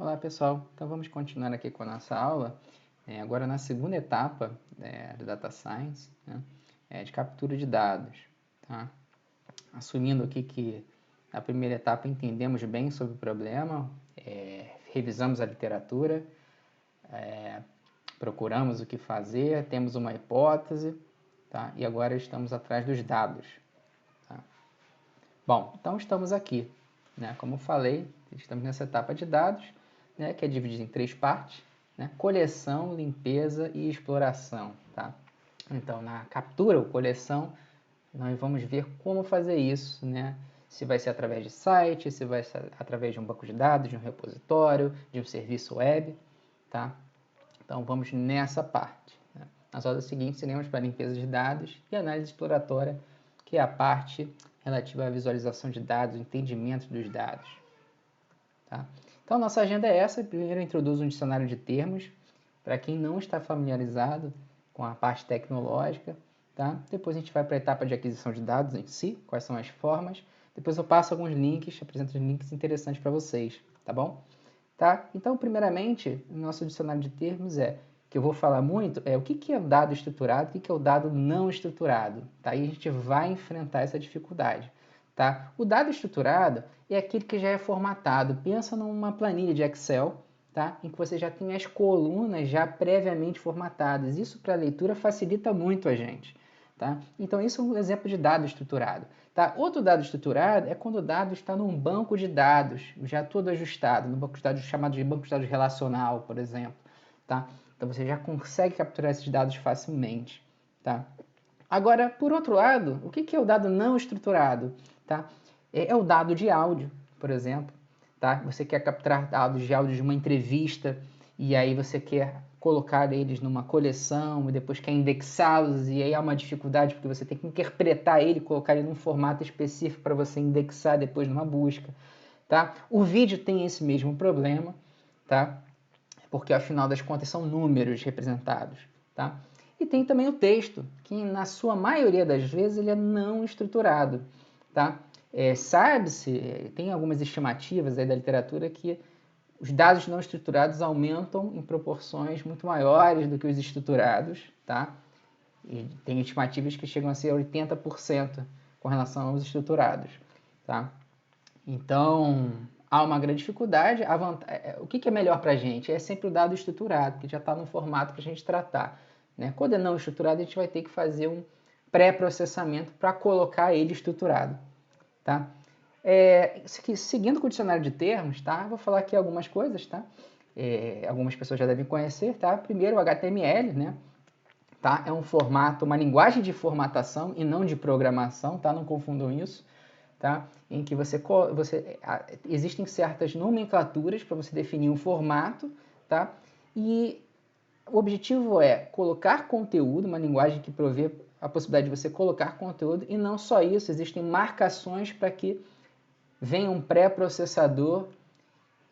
Olá pessoal, então vamos continuar aqui com a nossa aula, agora na segunda etapa do Data Science, né, de captura de dados. Tá? Assumindo aqui que na primeira etapa entendemos bem sobre o problema, revisamos a literatura, procuramos o que fazer, temos uma hipótese, tá? E agora estamos atrás dos dados. Tá? Bom, então estamos aqui, né? Como eu falei, estamos nessa etapa de dados, né, que é dividida em três partes, né? Coleção, limpeza e exploração. Tá? Então, na captura ou coleção, nós vamos ver como fazer isso, né? Se vai ser através de site, se vai ser através de um banco de dados, de um repositório, de um serviço web. Tá? Então, vamos nessa parte. Né? Nas aulas seguintes, iremos para a limpeza de dados e análise exploratória, que é a parte relativa à visualização de dados, entendimento dos dados. Tá? Então, nossa agenda é essa. Primeiro, eu introduzo um dicionário de termos, para quem não está familiarizado com a parte tecnológica. Tá? Depois, a gente vai para a etapa de aquisição de dados em si, quais são as formas. Depois, eu passo alguns links, apresento links interessantes para vocês, tá bom? Tá? Então, primeiramente, o nosso dicionário de termos que eu vou falar muito, o que é o dado estruturado e o que é o dado não estruturado. Tá? E a gente vai enfrentar essa dificuldade. Tá? O dado estruturado é aquele que já é formatado. Pensa numa planilha de Excel, tá? Em que você já tem as colunas já previamente formatadas. Isso para a leitura facilita muito a gente. Tá? Então, isso é um exemplo de dado estruturado. Tá? Outro dado estruturado é quando o dado está num banco de dados, já todo ajustado, no banco de dados chamado de banco de dados relacional, por exemplo. Tá? Então, você já consegue capturar esses dados facilmente. Tá? Agora, por outro lado, o que é o dado não estruturado? Tá? É o dado de áudio, por exemplo. Tá? Você quer capturar dados de áudio de uma entrevista e aí você quer colocar eles numa coleção e depois quer indexá-los e aí há uma dificuldade porque você tem que interpretar ele, colocar ele num formato específico para você indexar depois numa busca. Tá? O vídeo tem esse mesmo problema, tá? Porque afinal das contas são números representados. Tá? E tem também o texto, que na sua maioria das vezes ele é não estruturado. Tá? Sabe-se, tem algumas estimativas aí da literatura que os dados não estruturados aumentam em proporções muito maiores do que os estruturados, tá? E tem estimativas que chegam a ser 80% com relação aos estruturados, tá? Então, há uma grande dificuldade. O que é melhor para a gente? É sempre o dado estruturado, que já está no formato para a gente tratar. Né? Quando é não estruturado, a gente vai ter que fazer um pré-processamento para colocar ele estruturado. Tá? Seguindo com o dicionário de termos, tá? Vou falar aqui algumas coisas, tá? Algumas pessoas já devem conhecer, tá? Primeiro, o HTML, né? Tá? É um formato, uma linguagem de formatação e não de programação, tá? Não confundam isso, tá? Em que existem certas nomenclaturas para você definir um formato, tá? E o objetivo é colocar conteúdo, uma linguagem que provê a possibilidade de você colocar conteúdo, e não só isso, existem marcações para que venha um pré-processador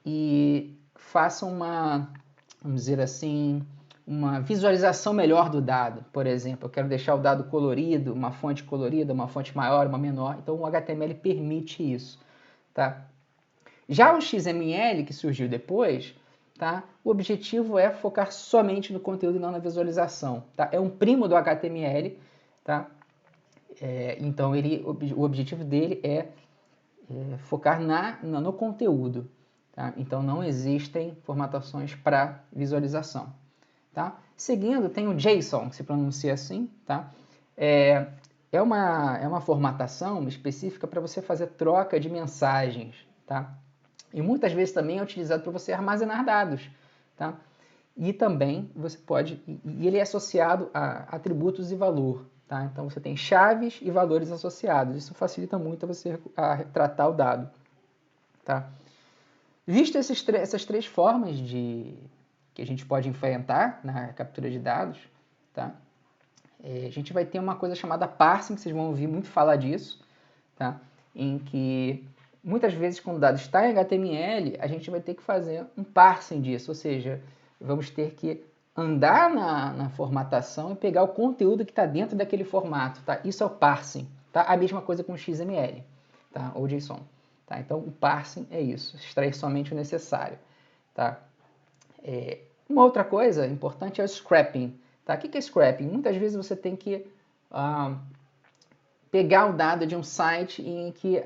e faça vamos dizer assim, uma visualização melhor do dado. Por exemplo, eu quero deixar o dado colorido, uma fonte colorida, uma fonte maior, uma menor. Então, o HTML permite isso. Tá? Já o XML, que surgiu depois, tá? O objetivo é focar somente no conteúdo e não na visualização. Tá? É um primo do HTML. Tá? Então, o objetivo dele é focar no conteúdo. Tá? Então, não existem formatações para visualização. Tá? Seguindo, tem o JSON, que se pronuncia assim. Tá? É uma formatação específica para você fazer troca de mensagens. Tá? E muitas vezes também é utilizado para você armazenar dados. Tá? E também você pode... E ele é associado a atributos e valor. Tá? Então, você tem chaves e valores associados. Isso facilita muito você tratar o dado. Tá? Visto essas três formas que a gente pode enfrentar na captura de dados, tá? A gente vai ter uma coisa chamada parsing, que vocês vão ouvir muito falar disso, tá? Em que muitas vezes quando o dado está em HTML, a gente vai ter que fazer um parsing disso, ou seja, vamos ter que andar na formatação e pegar o conteúdo que está dentro daquele formato. Tá? Isso é o parsing. Tá? A mesma coisa com XML, tá? Ou JSON. Tá? Então, o parsing é isso, extrair somente o necessário. tá? Uma outra coisa importante é o scrapping, tá? O que é scrapping? Muitas vezes você tem que pegar o dado de um site em que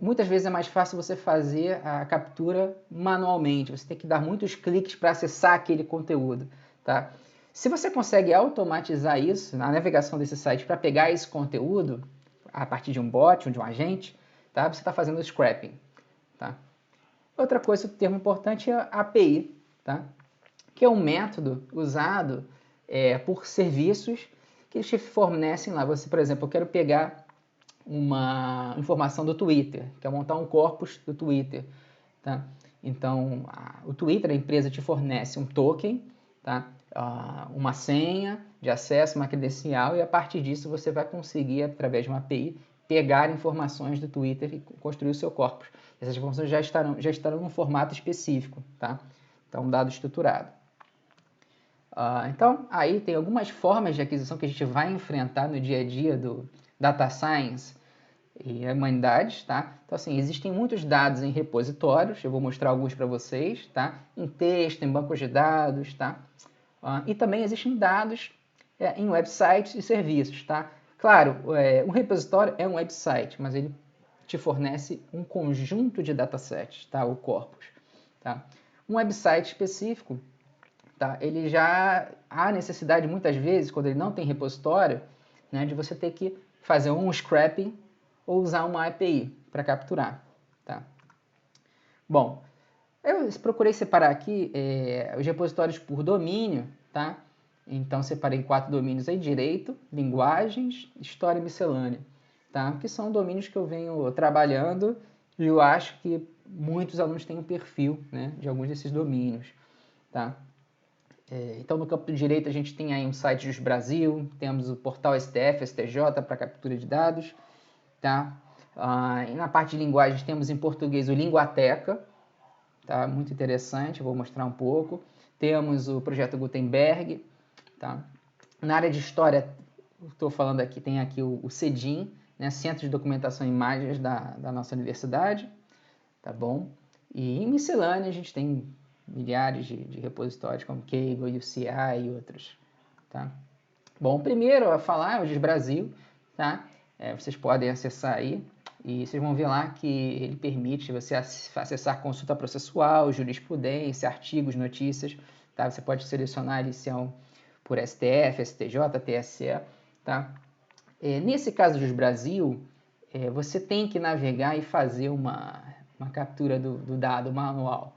muitas vezes é mais fácil você fazer a captura manualmente. Você tem que dar muitos cliques para acessar aquele conteúdo, tá? Se você consegue automatizar isso na navegação desse site para pegar esse conteúdo a partir de um bot ou de um agente, tá? Você está fazendo o scrapping, tá? Outra coisa, outro termo importante é a API, tá? Que é um método usado por serviços que eles te fornecem lá. Você, por exemplo, eu quero pegar uma informação do Twitter, quer montar um corpus do Twitter, tá? Então, o Twitter, a empresa te fornece um token, tá? Uma senha de acesso, uma credencial, e a partir disso você vai conseguir, através de uma API, pegar informações do Twitter e construir o seu corpus. Essas informações já estarão num formato específico, tá? Então, um dado estruturado. Então, aí tem algumas formas de aquisição que a gente vai enfrentar no dia a dia do Data Science e humanidades, tá? Então, assim, existem muitos dados em repositórios, eu vou mostrar alguns para vocês, tá? Em texto, em bancos de dados, tá? E também existem dados em websites e serviços, tá? Claro, um repositório é um website, mas ele te fornece um conjunto de datasets, tá? O corpus, tá? Um website específico, tá? Ele já há necessidade, muitas vezes, quando ele não tem repositório, né, de você ter que fazer um scrapping ou usar uma API para capturar, tá? Bom, eu procurei separar aqui os repositórios por domínio, tá? Então, separei 4 domínios aí: direito, linguagens, história e miscelânea, tá? Que são domínios que eu venho trabalhando e eu acho que muitos alunos têm um perfil, né, de alguns desses domínios, tá? Então, no campo do direito, a gente tem aí um site dos Brasil, temos o portal STF, STJ para captura de dados, tá? E na parte de linguagens, temos em português o Linguateca, tá? Muito interessante, vou mostrar um pouco. Temos o projeto Gutenberg, tá? Na área de história, estou falando aqui, tem aqui o CEDIM, né? Centro de Documentação e Imagens da nossa universidade, tá bom? E em miscelânea, a gente tem milhares de repositórios como Kaggle, UCI e outros, tá? Bom, primeiro a falar é o Brasil, tá? Vocês podem acessar aí e vocês vão ver lá que ele permite você acessar consulta processual, jurisprudência, artigos, notícias, tá? Você pode selecionar ali se é por STF, STJ, TSE, tá? Nesse caso dos Brasil, você tem que navegar e fazer uma captura do dado manual.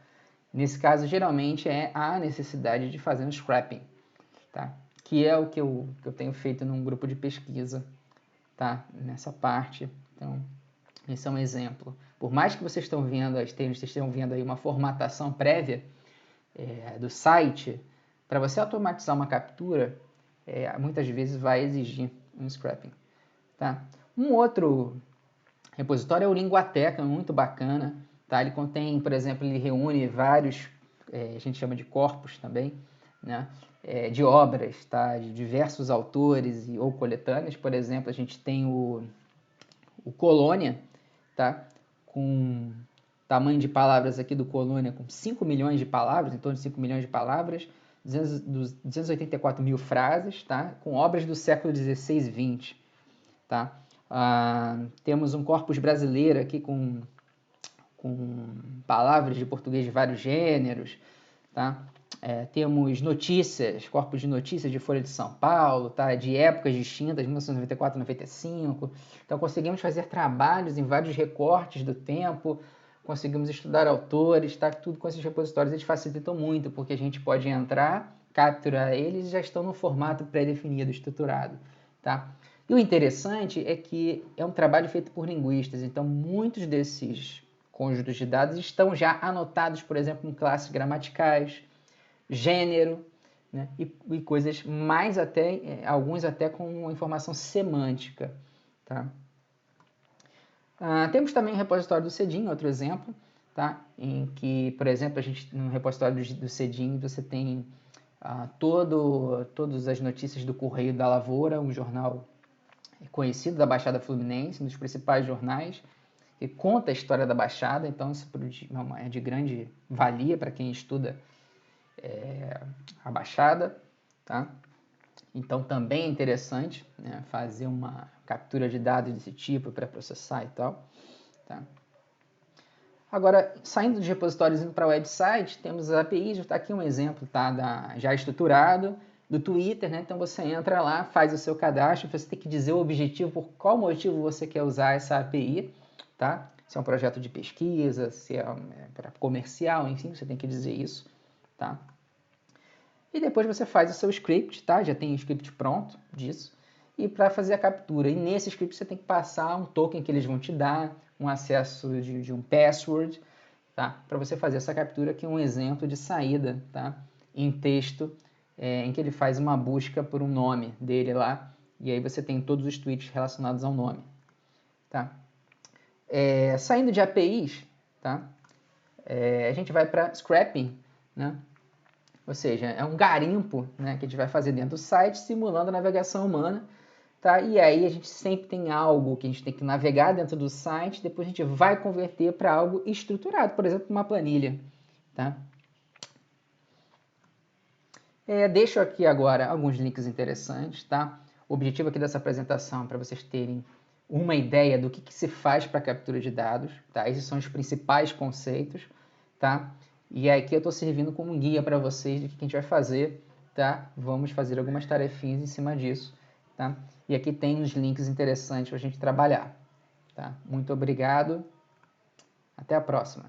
Nesse caso, geralmente a necessidade de fazer um scrapping, tá? Que é o que eu tenho feito num grupo de pesquisa, tá? Nessa parte. Então, esse é um exemplo. Por mais que vocês estejam vendo aí uma formatação prévia do site, para você automatizar uma captura, muitas vezes vai exigir um scrapping, tá? Um outro repositório é o Linguateca, muito bacana, tá? Ele contém, por exemplo, ele reúne vários, a gente chama de corpos também, né? De obras, tá? De diversos autores ou coletâneas. Por exemplo, a gente tem o Colônia, tá? Com tamanho de palavras aqui do Colônia com 5 milhões de palavras, em torno de 5 milhões de palavras, 284 mil frases, tá? Com obras do século XVI e XX, tá? Temos um corpus brasileiro aqui com palavras de português de vários gêneros, tá? Temos notícias, corpos de notícias de Folha de São Paulo, tá? De épocas distintas, 1994, 95. Então, conseguimos fazer trabalhos em vários recortes do tempo, conseguimos estudar autores, tá? Tudo com esses repositórios eles facilitam muito, porque a gente pode entrar, capturar eles e já estão no formato pré-definido, estruturado, tá? E o interessante é que é um trabalho feito por linguistas, então muitos desses conjuntos de dados estão já anotados, por exemplo, em classes gramaticais, gênero, né? E coisas mais até, alguns até com informação semântica, tá? Temos também o repositório do CEDIM, outro exemplo, tá? Em que, por exemplo, a gente no repositório do CEDIM você tem todas as notícias do Correio da Lavoura, um jornal conhecido da Baixada Fluminense, um dos principais jornais, que conta a história da Baixada, então isso é de grande valia para quem estuda a Baixada, tá? Então também é interessante, né, fazer uma captura de dados desse tipo para processar e tal, tá? Agora, saindo dos repositórios e indo para o website, temos as APIs, está aqui um exemplo, tá, já estruturado, do Twitter, né? Então você entra lá, faz o seu cadastro, você tem que dizer o objetivo, por qual motivo você quer usar essa API, tá? Se é um projeto de pesquisa, se é para comercial, enfim, você tem que dizer isso, tá? E depois você faz o seu script, tá? Já tem o script pronto disso. E para fazer a captura. E nesse script você tem que passar um token que eles vão te dar, um acesso de um password, tá? Para você fazer essa captura, aqui é um exemplo de saída, tá? Em texto, em que ele faz uma busca por um nome dele lá. E aí você tem todos os tweets relacionados ao nome, tá? Saindo de APIs, tá? A gente vai para scrapping, né? Ou seja, é um garimpo, né, que a gente vai fazer dentro do site, simulando a navegação humana, tá? E aí a gente sempre tem algo que a gente tem que navegar dentro do site, depois a gente vai converter para algo estruturado, por exemplo, uma planilha, tá? Deixo aqui agora alguns links interessantes, tá? O objetivo aqui dessa apresentação é para vocês terem uma ideia do que se faz para a captura de dados, tá? Esses são os principais conceitos, tá? E aqui eu estou servindo como um guia para vocês do que a gente vai fazer, tá? Vamos fazer algumas tarefinhas em cima disso, tá? E aqui tem uns links interessantes para a gente trabalhar, tá? Muito obrigado, até a próxima.